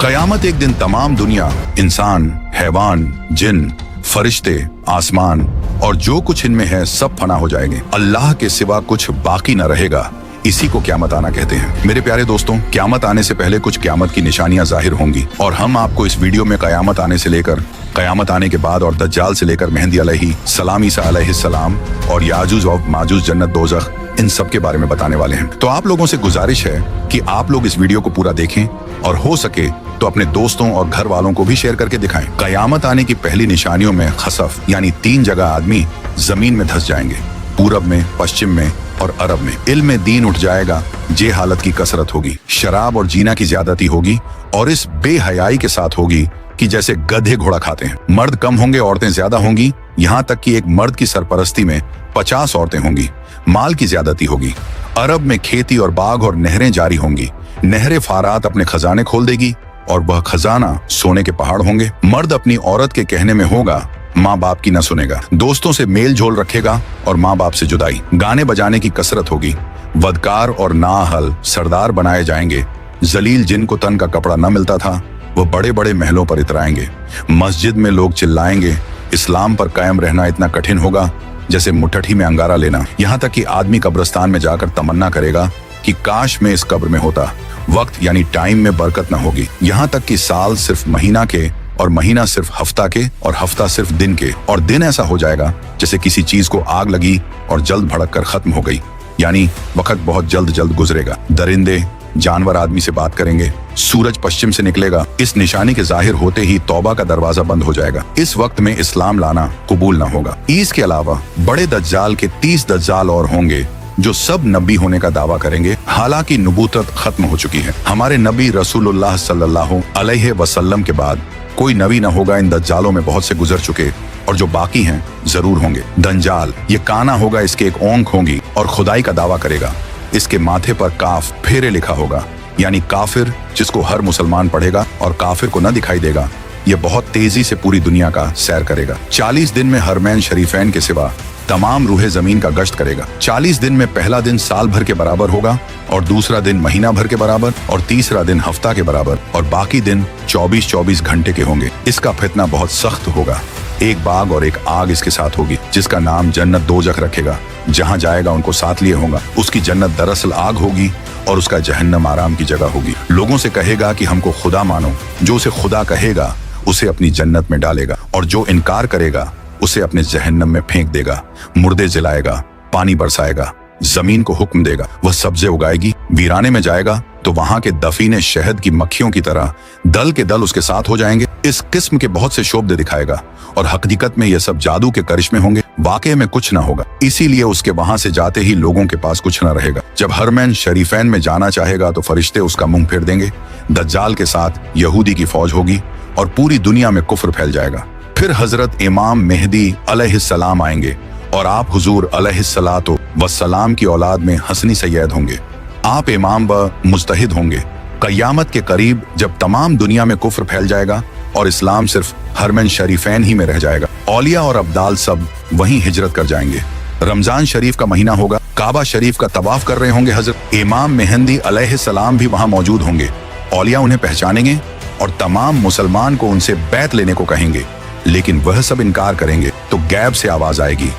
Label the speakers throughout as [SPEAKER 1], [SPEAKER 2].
[SPEAKER 1] कयामत एक दिन तमाम दुनिया, इंसान, हैवान, जिन, फरिश्ते, आसमान और जो कुछ इनमें है सब फना हो जाएंगे। अल्लाह के सिवा कुछ बाकी न रहेगा। इसी को क़यामत आना कहते हैं। मेरे प्यारे दोस्तों, क़यामत आने से पहले कुछ क़यामत की निशानियां जाहिर होंगी और हम आपको इस वीडियो में क़यामत आने से लेकर क़यामत आने के बाद और दज्जाल से लेकर मेहदी अलैहिस्सलाम, ईसा अलैहिस्सलाम और याजूज और माजूज, जन्नत, दोज़ख, इन सब के बारे में बताने वाले हैं। तो आप लोगों से गुजारिश है कि आप लोग इस वीडियो को पूरा देखें और हो सके तो अपने दोस्तों और घर वालों को भी शेयर करके दिखाएं। क़यामत आने की पहली निशानियों में खसफ यानी 3 जगह आदमी जमीन में धंस जाएंगे, पूरब में, पश्चिम में और अरब में। इल्म में दीन उठ जाएगा, जे हालत की कसरत होगी, शराब और जीना की ज्यादती होगी और इस बेहयाई के साथ होगी कि जैसे गधे घोड़ा खाते हैं। मर्द कम होंगे, औरतें ज्यादा होंगी, यहाँ तक कि एक मर्द की सरपरस्ती में 50 औरतें होंगी। माल की ज्यादती होगी। अरब में खेती और बाग और नहरें जारी होंगी। नहरें फारात अपने खजाने खोल देगी और वह खजाना सोने के पहाड़ होंगे। मर्द अपनी औरत के कहने में होगा, माँ बाप की न सुनेगा। दोस्तों से मेल झोल रखेगा और माँ बाप से जुदाई। गाने बजाने की कसरत होगी। वदकार और नाअहल सरदार बनाए जाएंगे। जलील जिनको तन का कपड़ा न मिलता था वो बड़े बड़े महलों पर इतराएंगे। मस्जिद में लोग चिल्लाएंगे। इस्लाम पर कायम रहना इतना कठिन होगा जैसे मुट्ठी में अंगारा लेना। यहाँ तक कि आदमी कब्रिस्तान में जाकर तमन्ना करेगा कि काश मैं इस कब्र में होता। वक्त यानी टाइम में बरकत न होगी। यहाँ तक कि साल सिर्फ महीना के और महीना सिर्फ हफ्ता के और हफ्ता सिर्फ दिन के और दिन ऐसा हो जाएगा जैसे किसी चीज को आग लगी और जल्द भड़क कर खत्म हो गई। यानी वक्त बहुत जल्द गुजरेगा। दरिंदे, जानवर आदमी से बात करेंगे। सूरज पश्चिम से निकलेगा। इस निशानी के जाहिर होते ही तौबा का दरवाजा बंद हो जाएगा। इस वक्त में इस्लाम लाना कबूल न होगा। इसके अलावा बड़े दज्जाल के 30 दज्जाल और होंगे जो सब नबी होने का दावा करेंगे। हालांकि नबूवत खत्म हो चुकी है। हमारे नबी रसूलुल्लाह सल्लल्लाहु अलैहि वसल्लम के बाद कोई नबी न होगा। इन दज्जालों में बहुत से गुजर चुके और जो बाकी हैं जरूर होंगे। दंजाल, ये काना होगा, इसके एक ओंख होंगी और खुदाई का दावा करेगा। इसके माथे पर काफ फेरे लिखा होगा, यानी काफिर, जिसको हर मुसलमान पढ़ेगा और काफिर को न दिखाई देगा। ये बहुत तेजी से पूरी दुनिया का सैर करेगा। 40 दिन में हरमैन शरीफैन के सिवा तमाम रूहे जमीन का गश्त करेगा। 40 दिन में पहला दिन साल भर के बराबर होगा और दूसरा दिन महीना भर के बराबर और तीसरा दिन हफ्ता के बराबर और बाकी दिन 24-24 घंटे के होंगे। इसका फितना बहुत सख्त होगा। एक बाग और एक आग इसके साथ होगी जिसका नाम जन्नत, दोज़ख रखेगा। जहाँ जाएगा उनको साथ लिए होगा। उसकी जन्नत दरअसल आग होगी और उसका जहन्नम आराम की जगह होगी। लोगों से कहेगा कि हमको खुदा मानो। जो उसे खुदा कहेगा उसे अपनी जन्नत में डालेगा और जो इनकार करेगा उसे अपने जहन्नम में फेंक देगा। मुर्दे जलाएगा, पानी बरसाएगा, जमीन को हुक्म देगा, वह सब्जे उगाएगी। वीराने में जाएगा तो वहां के दफीने शहद की मक्खियों की तरह दल के दल उसके साथ हो जाएंगे। इस किस्म के बहुत से शोबदे दिखाएगा और हकीकत में यह सब जादू के करिश्मे होंगे। वाकई में कुछ ना होगा। इसीलिए उसके वहां से जाते ही लोगों के पास कुछ ना रहेगा। जब हरमैन शरीफैन में जाना चाहेगा तो फरिश्ते उसका मुंह फेर देंगे। दज्जाल के साथ यहूदी की फौज होगी और पूरी दुनिया में कुफ्र फैल जाएगा। फिर हजरत इमाम मेहदी अलैहिस्सलाम आएंगे और आप हुजूर अलैहिस्सलातो वस्सलाम की औलाद में हसनी सैयद होंगे। आप इमाम व मुज्तहिद होंगे। क़यामत के करीब जब तमाम दुनिया में कुफ्र फैल जाएगा और इस्लाम सिर्फ हरमैन शरीफैन ही में रह जाएगा। औलिया और अब्दाल सब वहीं हिजरत कर जाएंगे। रमजान शरीफ का महीना होगा। काबा शरीफ का तवाफ कर रहे होंगे हजरत इमाम मेहदी अलैहिस्सलाम भी वहां मौजूद होंगे। औलिया उन्हें पहचानेंगे और तमाम मुसलमान को उनसे बैत लेने को कहेंगे, लेकिन वह सब इनकार करेंगे। तो गैब से आवाज आएगी,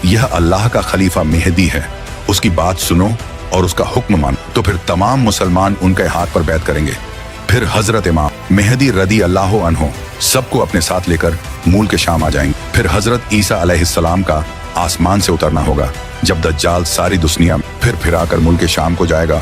[SPEAKER 1] यह अल्लाह का खलीफा मेहदी है, उसकी बात सुनो और उसका हुक्म मानो। तो फिर तमाम मुसलमान उनके हाथ पर बैत करेंगे। फिर हजरत इमाम मेहदी रदी अल्लाह अन्हो सबको अपने साथ लेकर मूल के शाम आ जाएंगे। फिर हजरत ईसा अलैहिस्सलाम का आसमान से उतरना होगा। जब दज्जाल सारी दुनिया में फिर आकर मूल के शाम को जाएगा,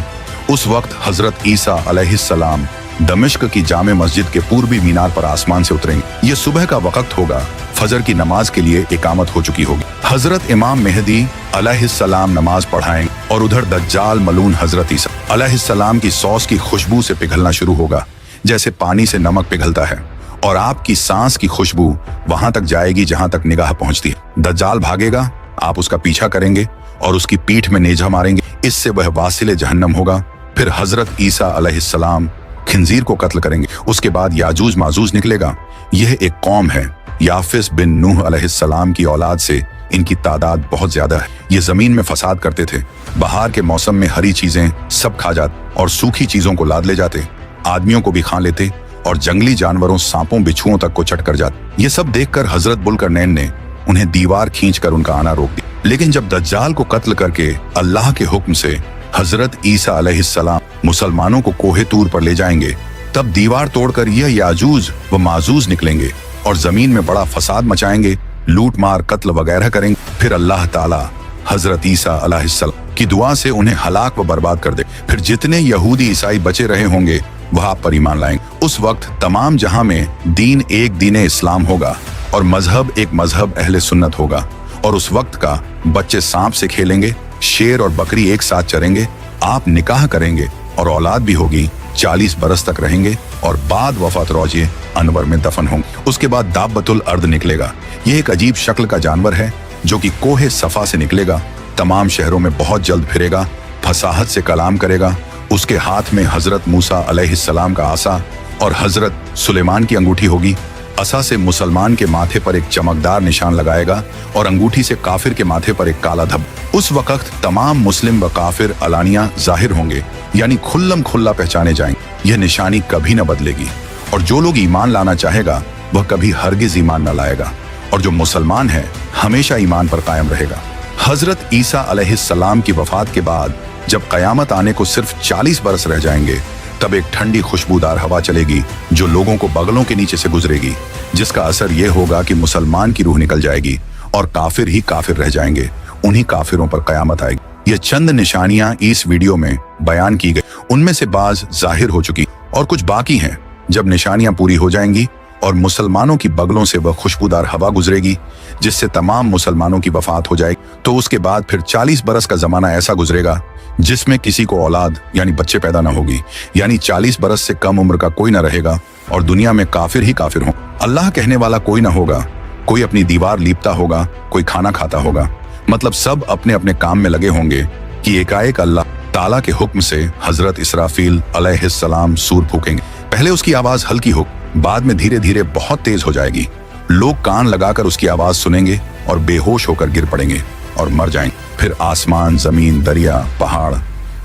[SPEAKER 1] उस वक्त हजरत ईसा अलैहिस्सलाम दमिश्क की जामे मस्जिद के पूर्वी मीनार पर आसमान से उतरेंगे। ये सुबह का वक्त होगा। फजर की नमाज के लिए इकामत हो चुकी होगी। हजरत इमाम मेहदी अलैहिस्सलाम नमाज पढ़ाएंगे और उधर दज्जाल मलून हजरत ईसा अलैहिस्सलाम की सॉस की खुशबू से पिघलना शुरू होगा, जैसे पानी से नमक पिघलता है, और आपकी सांस की खुशबू वहां तक जाएगी जहां तक निगाह पहुंचती है। दज्जाल भागेगा, आप उसका पीछा करेंगे और उसकी पीठ में नेजा मारेंगे। इससे वह वासिले जहन्नम होगा। फिर हजरत ईसा अलैहिस्सलाम खिंजीर को कत्ल करेंगे। उसके बाद याजूज माजूज निकलेगा। यह एक कौम है। याफिस बिन नूह अलैहिस्सलाम की औलाद से इनकी तादाद बहुत ज्यादा है। ये जमीन में फसाद करते थे। बहार के मौसम में हरी चीजें सब खा जाते और सूखी चीजों को लाद ले जाते, आदमियों को भी खा लेते और जंगली जानवरों सांपों बिच्छुओं तक को चट कर जाते। ये सब देखकर हजरत बुल्करनैन ने उन्हें दीवार खींचकर उनका आना रोक दिया। लेकिन जब दज्जाल को कत्ल करके अल्लाह के हुक्म से हजरत ईसा अलैहिस्सलाम मुसलमानों को कोहे तूर पर ले जाएंगे, तब दीवार तोड़कर यह याजूज व माजूज निकलेंगे और जमीन में बड़ा फसाद मचाएंगे, लूट मार कत्ल वगैरह करेंगे। फिर अल्लाह ताला हजरत ईसा अलैहिस्सलाम की दुआ से उन्हें हलाक व बर्बाद कर दे। फिर जितने यहूदी ईसाई बचे रहे होंगे वह आप पर ईमान लाएंगे। उस वक्त तमाम जहां में दीन एक दीन इस्लाम होगा और मजहब एक मजहब अहले सुन्नत होगा। और उस वक्त का बच्चे सांप से खेलेंगे, शेर और बकरी एक साथ चरेंगे, आप निकाह करेंगे और औलाद भी होगी, 40 बरस तक रहेंगे और बाद वफात रोजे अनवर में दफन होंगे। उसके बाद दाब्बतुल अर्द निकलेगा। यह एक अजीब शक्ल का जानवर है जो कि कोहे सफा से निकलेगा, तमाम शहरों में बहुत जल्द फिरेगा, फसाहत से कलाम करेगा। उसके हाथ में हजरत मूसा अलैहिस्सलाम का आसा और हजरत सुलेमान की अंगूठी होगी। असा से मुसलमान के माथे पर एक चमकदार निशान लगाएगा और अंगूठी से काफिर के माथे पर एक काला धब्बा। उस वक्त तमाम मुस्लिम व काफिर अलानिया जाहिर होंगे, यानी खुल्लम खुल्ला पहचाने जाएंगे। यह निशानी कभी न बदलेगी और जो लोग ईमान लाना चाहेगा वह कभी हरगिज ईमान न लाएगा और जो मुसलमान है हमेशा ईमान पर कायम रहेगा। हजरत ईसा अलैहिस्सलाम की वफात के बाद जब कयामत आने को सिर्फ 40 बरस रह जाएंगे, तब एक ठंडी खुशबूदार हवा चलेगी जो लोगों को बगलों के नीचे से गुजरेगी, जिसका असर यह होगा कि मुसलमान की रूह निकल जाएगी और काफिर ही काफिर रह जाएंगे। उन्हीं काफिरों पर कयामत आएगी। ये चंद निशानियां इस वीडियो में बयान की गई, उनमें से बाज जाहिर हो चुकी और कुछ बाकी हैं। जब निशानियां पूरी हो जाएंगी और मुसलमानों की बगलों से वह खुशबूदार हवा गुजरेगी जिससे तमाम मुसलमानों की वफात हो जाएगी, तो उसके बाद फिर 40 बरस का जमाना ऐसा गुजरेगा जिसमें किसी को औलाद यानी बच्चे पैदा न होगी, यानी 40 बरस से कम उम्र का कोई न रहेगा और दुनिया में काफिर ही काफिर हों। अल्लाह कहने वाला कोई न होगा, कोई अपनी दीवार लीपता होगा, कोई खाना खाता होगा, मतलब सब अपने अपने काम में लगे होंगे कि एकाएक अल्लाह ताला के हुक्म से हजरत इसराफील अलैहिस्सलाम सूर फूकेंगे। पहले उसकी आवाज हल्की हो, बाद में धीरे धीरे बहुत तेज हो जाएगी। लोग कान लगाकर उसकी आवाज सुनेंगे और बेहोश होकर गिर पड़ेंगे और मर जाएंगे। फिर आसमान, जमीन, दरिया, पहाड़,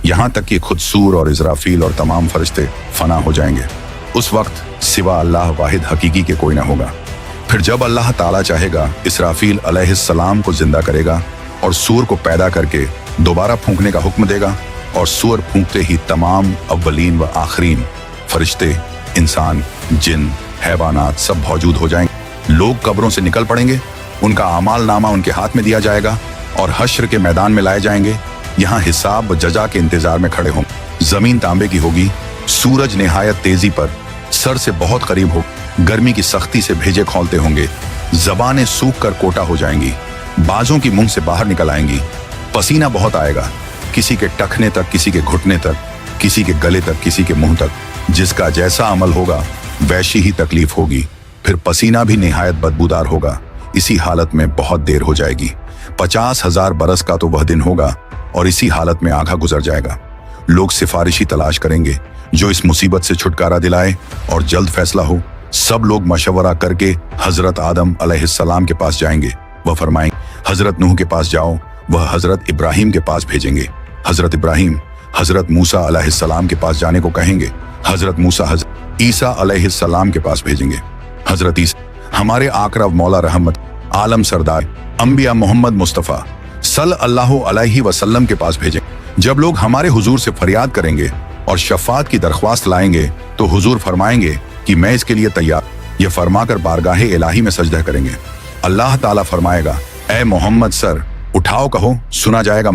[SPEAKER 1] यहाँ तक कि खुद सूर और इजराफील और तमाम फरिश्ते फना हो जाएंगे। उस वक्त सिवा अल्लाह वाहिद हकीकी के कोई ना होगा। फिर जब अल्लाह ताला चाहेगा इसराफील अलैहिस्सलाम को जिंदा करेगा और सूर को पैदा करके दोबारा फूंकने का हुक्म देगा और सूर फूंकते ही तमाम अव्वलीन व आखरीन फरिश्ते, इंसान, जिन, हैवानात सब मौजूद हो जाएंगे। लोग कब्रों से निकल पड़ेंगे, उनका आमाल नामा उनके हाथ में दिया जाएगा और हश्र के मैदान में लाए जाएंगे। यहाँ हिसाब व जजा के इंतजार में खड़े होंगे। जमीन तांबे की होगी, सूरज निहायत तेजी पर सर से बहुत करीब हो, गर्मी की सख्ती से भेजे खोलते होंगे, जबानें सूख कर कोटा हो जाएंगी, बाजों की मुंह से बाहर निकल आएंगी, पसीना बहुत आएगा, किसी के टखने तक, किसी के घुटने तक, किसी के गले तक, किसी के मुंह तक। जिसका जैसा अमल होगा वैसी ही तकलीफ होगी। फिर पसीना भी निहायत बदबूदार होगा। इसी हालत में बहुत देर हो जाएगी। 50,000 बरस का तो वह दिन होगा और इसी हालत में आधा गुजर जाएगा। लोग सिफारिशी तलाश करेंगे जो इस मुसीबत से छुटकारा दिलाए और जल्द फैसला हो। सब लोग मशवरा करके हजरत आदम अलैहिस्सलाम के पास जाएंगे। वह फरमाएंगे, हजरत नूह के पास जाओ। वह हजरत इब्राहिम के पास भेजेंगे। हजरत इब्राहिम हजरत मूसा अलैहिस्सलाम के पास जाने को कहेंगे। हजरत मूसा हजरत ईसा अलैहिस्सलाम के पास भेजेंगे। हजरत ईसा हमारे आकरा मौला रहमत आलम सरदार अंबिया मोहम्मद मुस्तफ़ा सल्लल्लाहु अलैहि वसल्लम के पास भेजें। जब लोग हमारे हुजूर से फरियाद करेंगे और शफात की दरख्वास्त लाएंगे तो हुजूर फरमाएंगे कि मैं इसके लिए तैयार। यह फरमाकर बारगाहे इलाही में सजदा करेंगे। अल्लाह ताला फरमाएगा, ए मोहम्मद सर उठाओ, कहो सुना जाएगा,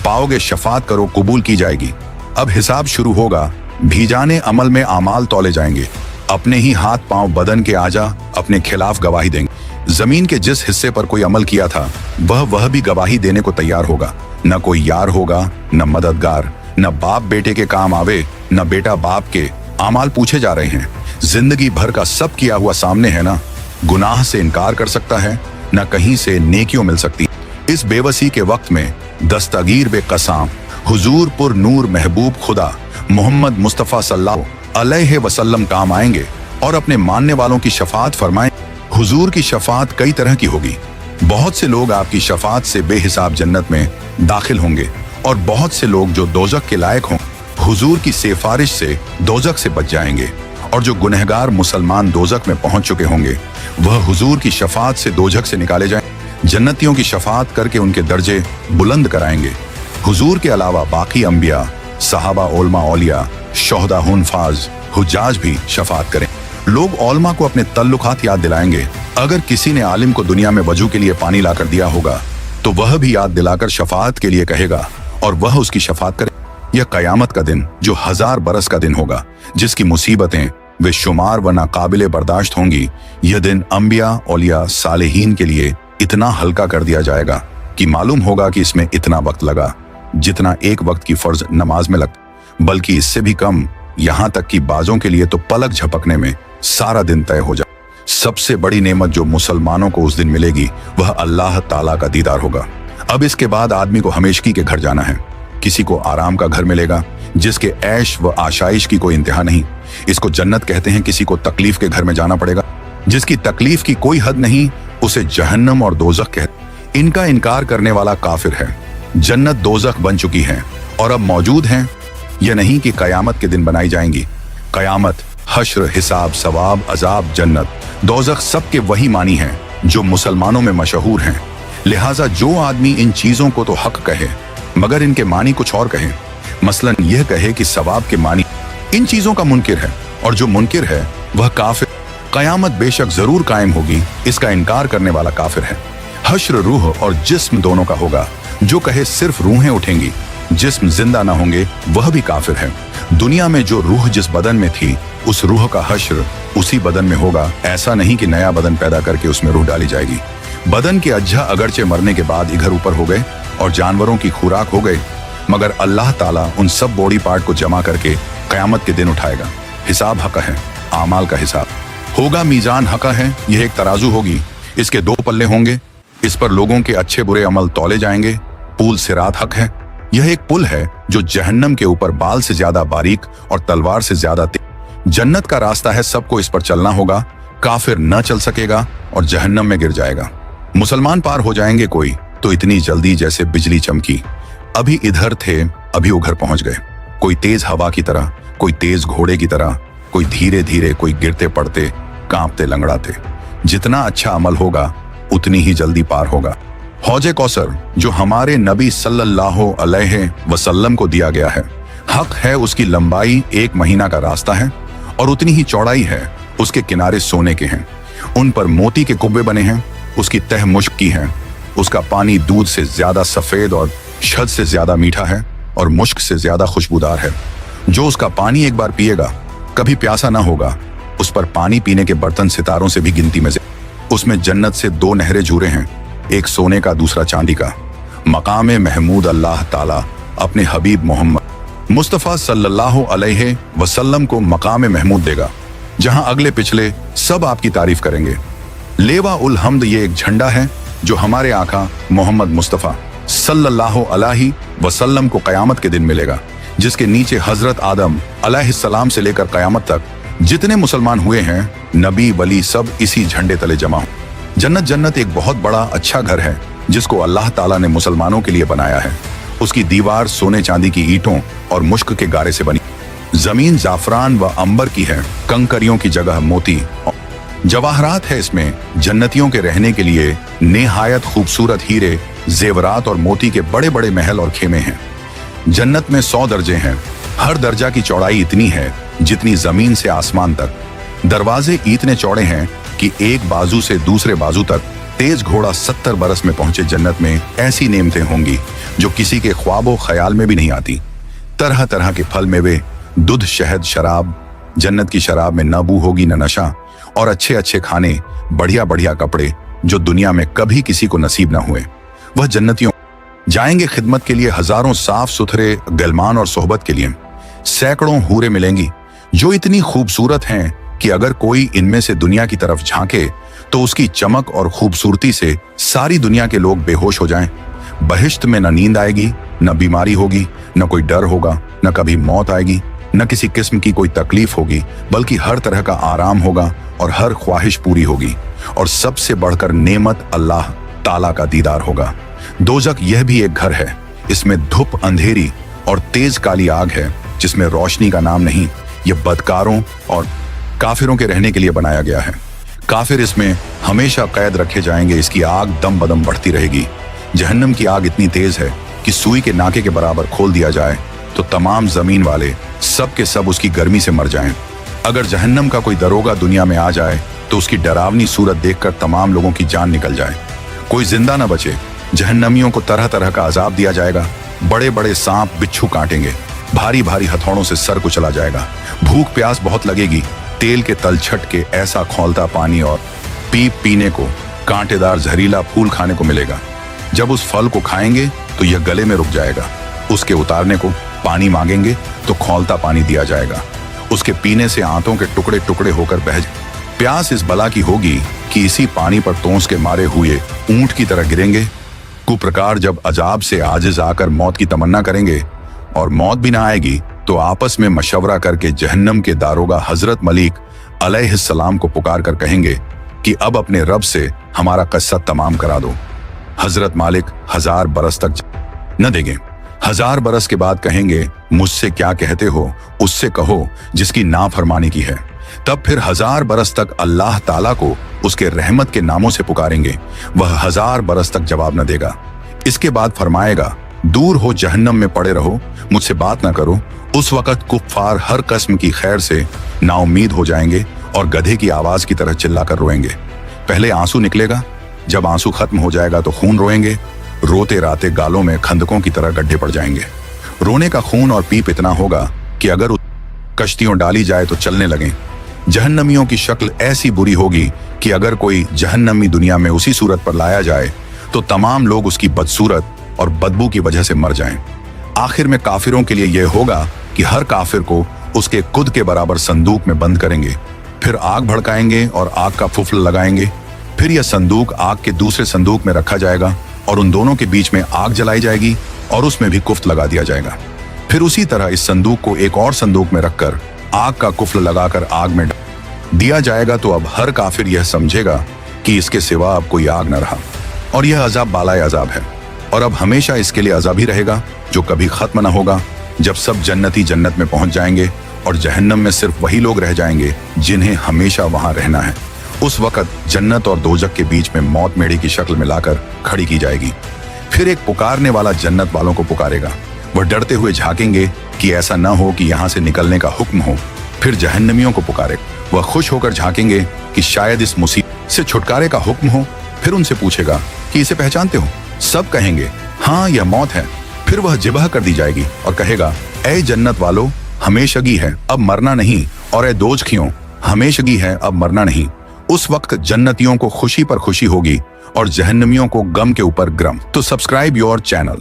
[SPEAKER 1] पाओगे शफात करो कबूल की जाएगी। अब हिसाब शुरू होगा। भीजाने अमल में आमाल तौले जाएंगे। अपने ही हाथ पांव बदन के आजा अपने खिलाफ गवाही देंगे। जमीन के जिस हिस्से पर कोई अमल किया था वह भी गवाही देने को तैयार होगा। न कोई यार होगा, न मददगार, न बाप बेटे के काम आवे, न बेटा बाप के। आमाल पूछे जा रहे हैं। जिंदगी भर का सब किया हुआ सामने है ना। गुनाह से इनकार कर सकता है, न कहीं से नेकियों मिल सकती। इस बेबसी के वक्त में दस्तगीर बेकसाम हुजूर पुर नूर महबूब खुदा मोहम्मद मुस्तफ़ा सल्लल्लाहु अलैहि वसल्लम काम आएंगे और अपने मानने वालों की शफात फरमाएं। हुजूर की शफात कई तरह की होगी। बहुत से लोग आपकी शफात से बेहिसाब जन्नत में दाखिल होंगे और बहुत से लोग जो दोजक के लायक हों हुजूर की सिफारिश से दोजक से बच जाएंगे और जो गुनहगार मुसलमान दोजख में पहुंच चुके होंगे वह हुजूर की शफात से दोजख से निकाले जाएं। जन्नतियों की शफात करके उनके दर्जे बुलंद कराएंगे। हुजूर के अलावा बाकी अंबिया, सहाबा, ओलमा, औलिया, शोहदा, हुनफाज, हुज्जाज भी शफात करें। लोग ओलमा को अपने तल्लुकात याद दिलाएंगे। अगर किसी ने आलिम को दुनिया में वजू के लिए पानी लाकर दिया होगा तो वह भी याद दिलाकर शफात के लिए कहेगा और वह उसकी शफात करे। यह कयामत का दिन जो 1000 बरस का दिन होगा, जिसकी मुसीबतें वे शुमार व नाकाबिले बर्दाश्त होंगी, यह दिन अंबिया, औलिया, सालेहीन के लिए इतना हल्का कर दिया जाएगा कि मालूम होगा कि इसमें इतना वक्त लगा जितना एक वक्त की फर्ज नमाज में लगता, बल्कि इससे भी कम। यहाँ तक कि बाजों के लिए तो पलक झपकने में सारा दिन तय हो जाए। सबसे बड़ी नेमत जो मुसलमानों को उस दिन मिलेगी वह अल्लाह ताला का दीदार होगा। अब इसके बाद आदमी को हमेशगी के घर जाना है। किसी को आराम का घर मिलेगा जिसके ऐश व आशाइश की कोई इंतहा नहीं, इसको जन्नत कहते हैं। किसी को तकलीफ के घर में जाना पड़ेगा जिसकी तकलीफ की कोई हद नहीं, उसे जहन्नम और दोजख कहते। इनका इनकार करने वाला काफिर है। जन्नत दोजख बन चुकी है और अब मौजूद हैं। यह नहीं कि कयामत के दिन बनाई जाएंगी। कयामत, हश्र, हिसाब, सवाब, अजाब, जन्नत, दोजख सबके वही मानी हैं जो मुसलमानों में मशहूर हैं। लिहाजा जो आदमी इन चीजों को तो हक कहे मगर इनके मानी कुछ और कहे, मसलन यह कहे कि सवाब के मानी इन चीजों का मुनकिर है और जो मुनकिर है वह काफिर। कयामत बेशक जरूर कायम होगी, इसका इनकार करने वाला काफिर है। हश्र रूह और जिस्म दोनों का होगा। जो कहे सिर्फ रूहें उठेंगी, जिस्म जिंदा ना होंगे, वह भी काफिर है। दुनिया में जो रूह जिस बदन में थी उस रूह का हश्र उसी बदन में होगा। ऐसा नहीं कि नया बदन पैदा करके उसमें रूह डाली जाएगी। बदन के अज्जा अगरचे मरने के बाद इधर ऊपर हो गए और जानवरों की खुराक हो गए, मगर अल्लाह ताला उन सब बॉडी पार्ट को जमा करके कयामत के दिन उठाएगा। हिसाब हक है, आमाल का हिसाब होगा। मीजान हक है, यह एक तराजू होगी, इसके 2 पल्ले होंगे, इस पर लोगों के अच्छे बुरे अमल तौले जाएंगे। पुल सिरात हक है, यह एक पुल है जो जहन्नम के ऊपर बाल से ज्यादा बारीक और तलवार से ज्यादा तेज। जन्नत का रास्ता है, सबको इस पर चलना होगा। काफिर न चल सकेगा और जहन्नम में गिर जाएगा। मुसलमान पार हो जाएंगे कोई तो इतनी जल्दी जैसे बिजली चमकी। अभी इधर थे, अभी उधर पहुंच गए। कोई तेज हवा की तरह, कोई तेज घोड़े की तरह, कोई धीरे धीरे, कोई गिरते पड़ते, कांपते लंगड़ाते। जितना अच्छा अमल होगा उतनी ही जल्दी पार होगा। हौजे कौसर जो हमारे नबी सल्लल्लाहु अलैहि वसल्लम को दिया गया है, हक है उसकी लंबाई 1 महीना का रास्ता है और उतनी ही चौड़ाई है। उसके किनारे सोने के हैं, उन पर मोती के कुब्बे बने हैं। उसकी तह मुश्क की है, उसका पानी दूध से ज्यादा सफेद और शहद से ज्यादा मीठा है और मुश्क से ज्यादा खुशबूदार है। जो उसका पानी एक बार पिएगा कभी प्यासा ना होगा। उस पर पानी पीने के बर्तन सितारों से भी गिनती में से। उसमें जन्नत से 2 नहरें झूरे हैं, एक सोने का दूसरा चांदी का। मकाम महमूद अल्लाह ताला अपने हबीब मोहम्मद मुस्तफ़ा सल्लल्लाहु अलैहि वसल्लम को मकाम महमूद देगा, जहां अगले पिछले सब आपकी तारीफ करेंगे। लेवा उल हम्द ये एक झंडा है जो हमारे आका मोहम्मद मुस्तफ़ा सल्लल्लाहु अलैहि वसल्लम को कयामत के दिन मिलेगा, जिसके नीचे हजरत आदम अलैहिस्सलाम से लेकर कयामत तक जितने मुसलमान हुए हैं, नबी वली सब इसी झंडे तले जमा हो। जन्नत एक बहुत बड़ा अच्छा घर है जिसको अल्लाह ताला ने मुसलमानों के लिए बनाया है। उसकी दीवार सोने चांदी की ईंटों और मुश्क के गारे से बनी। जमीन जाफरान व अंबर की है, कंकरियों की जगह मोती जवाहरात है। इसमें जन्नतियों के रहने के लिए नेहायत खूबसूरत हीरे, जेवरात और मोती के बड़े बड़े महल और खेमे हैं। जन्नत में 100 दर्जे हैं। हर दर्जा की चौड़ाई इतनी है जितनी जमीन से आसमान तक। दरवाजे इतने चौड़े हैं कि एक बाजू से दूसरे बाजू तक तेज घोड़ा 70 बरस में पहुंचे। जन्नत में ऐसी नेमतें होंगी जो किसी के ख्वाबो ख्याल में भी नहीं आती। तरह तरह के फल मेवे, दूध, शहद, शराब। जन्नत की शराब में न बू होगी न नशा, और अच्छे अच्छे खाने, बढ़िया बढ़िया कपड़े जो दुनिया में कभी किसी को नसीब न हुए। वह जन्नतियों जाएंगे खिदमत के लिए, हजारों साफ सुथरे गलमान और सोहबत के लिए। सैकड़ों हूरें मिलेंगी जो इतनी खूबसूरत हैं कि अगर कोई इनमें से दुनिया की तरफ झांके तो उसकी चमक और खूबसूरती से सारी दुनिया के लोग बेहोश हो जाएं। बहिश्त में न नींद आएगी, न बीमारी होगी, न कोई डर होगा, न कभी मौत आएगी, न किसी किस्म की कोई तकलीफ होगी, बल्कि हर तरह का आराम होगा और हर ख्वाहिश पूरी होगी। और सबसे बढ़कर नेमत अल्लाह ताला का दीदार होगा। दोजख यह भी एक घर है। इसमें धूप, अंधेरी और तेज काली आग है जिसमें रोशनी का नाम नहीं। यह बदकारों और काफिरों के रहने के लिए बनाया गया है। काफिर इसमें हमेशा कैद रखे जाएंगे। इसकी आग दम बदम बढ़ती रहेगी। जहन्नम की आग इतनी तेज है कि सुई के नाके के बराबर खोल दिया जाए तो तमाम जमीन वाले सब के सब उसकी गर्मी से मर जाएं। अगर जहन्नम का कोई दरोगा दुनिया में आ जाए तो उसकी डरावनी सूरत देखकर तमाम लोगों की जान निकल जाए, कोई जिंदा न बचे। जहन्नमियों को तरह तरह का अजाब दिया जाएगा। बड़े बड़े सांप बिच्छू काटेंगे, भारी भारी हथौड़ों से सर को चला जाएगा। भूख प्यास बहुत लगेगी। तेल के तलछट के ऐसा खौलता पानी और पीप पीने को, कांटेदार जहरीला फूल खाने को मिलेगा। जब उस फल को खाएंगे तो यह गले में रुक जाएगा। उसके उतारने को पानी मांगेंगे तो खौलता पानी दिया जाएगा। उसके पीने से आंतों के टुकड़े टुकड़े होकर बह जाए। प्यास इस बला की होगी कि इसी पानी पर तोंस के मारे हुए ऊंट की तरह गिरेंगे। कुप्रकार जब अजाब से आजिज आकर मौत की तमन्ना करेंगे और मौत भी ना आएगी तो आपस में मशवरा करके जहन्नम के दारोगा हजरत मलिक अलैहिस्सलाम को पुकार कर कहेंगे कि अब अपने रब से हमारा किस्सा तमाम करा दो। हजरत मालिक 1000 बरस तक न देंगे। 1000 बरस के बाद कहेंगे, मुझसे क्या कहते हो, उससे कहो जिसकी नाफरमानी की है। तब फिर 1000 बरस तक अल्लाह ताला को उसके रहमत के नामों से पुकारेंगे। वह 1000 बरस तक जवाब न देगा। इसके बाद फरमाएगा, दूर हो, जहन्नम में पड़े रहो, मुझसे बात ना करो। उस वक्त कुफ्फार हर किस्म की खैर से नाउम्मीद हो जाएंगे और गधे की आवाज की तरह चिल्लाकर रोएंगे। पहले आंसू निकलेगा, जब आंसू खत्म हो जाएगा तो खून रोएंगे। रोते राते गालों में खंदकों की तरह गड्ढे पड़ जाएंगे। रोने का खून और पीप इतना होगा कि अगर कश्तियों डाली जाए तो चलने लगें। जहन्नमियों की शक्ल ऐसी बुरी होगी कि अगर कोई जहन्नमी दुनिया में उसी सूरत पर लाया जाए तो तमाम लोग उसकी बदसूरत और बदबू की वजह से मर जाएं। आखिर में काफिरों के लिए यह होगा कि हर काफिर को उसके खुद के बराबर संदूक में बंद करेंगे, फिर आग भड़काएंगे और आग का फुफल लगाएंगे। फिर यह संदूक आग के दूसरे संदूक में रखा जाएगा और उन दोनों के बीच में आग जलाई जाएगी और उसमें भी कुफ्त लगा दिया जाएगा। फिर उसी तरह इस संदूक को एक और संदूक में रखकर आग का कुफ्ल लगाकर आग में दिया जाएगा। तो अब हर काफिर यह समझेगा कि इसके सिवा अब कोई आग न रहा और यह अजाब बालाए अजाब है और अब हमेशा इसके लिए अजाब ही रहेगा जो कभी खत्म न होगा। जब सब जन्नती जन्नत में पहुंच जाएंगे और जहन्नम में सिर्फ वही लोग रह जाएंगे जिन्हें हमेशा वहां रहना है। उस वक्त जन्नत और दोजक के बीच में मौत मेढ़ी की शक्ल में लाकर खड़ी की जाएगी। फिर एक पुकारने वाला जन्नत वालों को पुकारेगा। वह डरते हुए झांकेंगे कि ऐसा न हो कि यहाँ से निकलने का हुक्म हो। फिर जहन्नमियों को पुकारेगा। वह खुश होकर झांकेंगे कि शायद इस मुसीबत से छुटकारे का हुक्म हो। फिर उनसे पूछेगा कि इसे पहचानते हो? सब कहेंगे, हाँ, यह मौत है। फिर वह जिबह कर दी जाएगी और कहेगा, ऐ जन्नत वालों, हमेशगी है, अब मरना नहीं, और ऐ दोजखियों, हमेशगी है, अब मरना नहीं। उस वक्त जन्नतियों को खुशी पर खुशी होगी और जहन्नमियों को गम के ऊपर गम। तो सब्सक्राइब योर चैनल।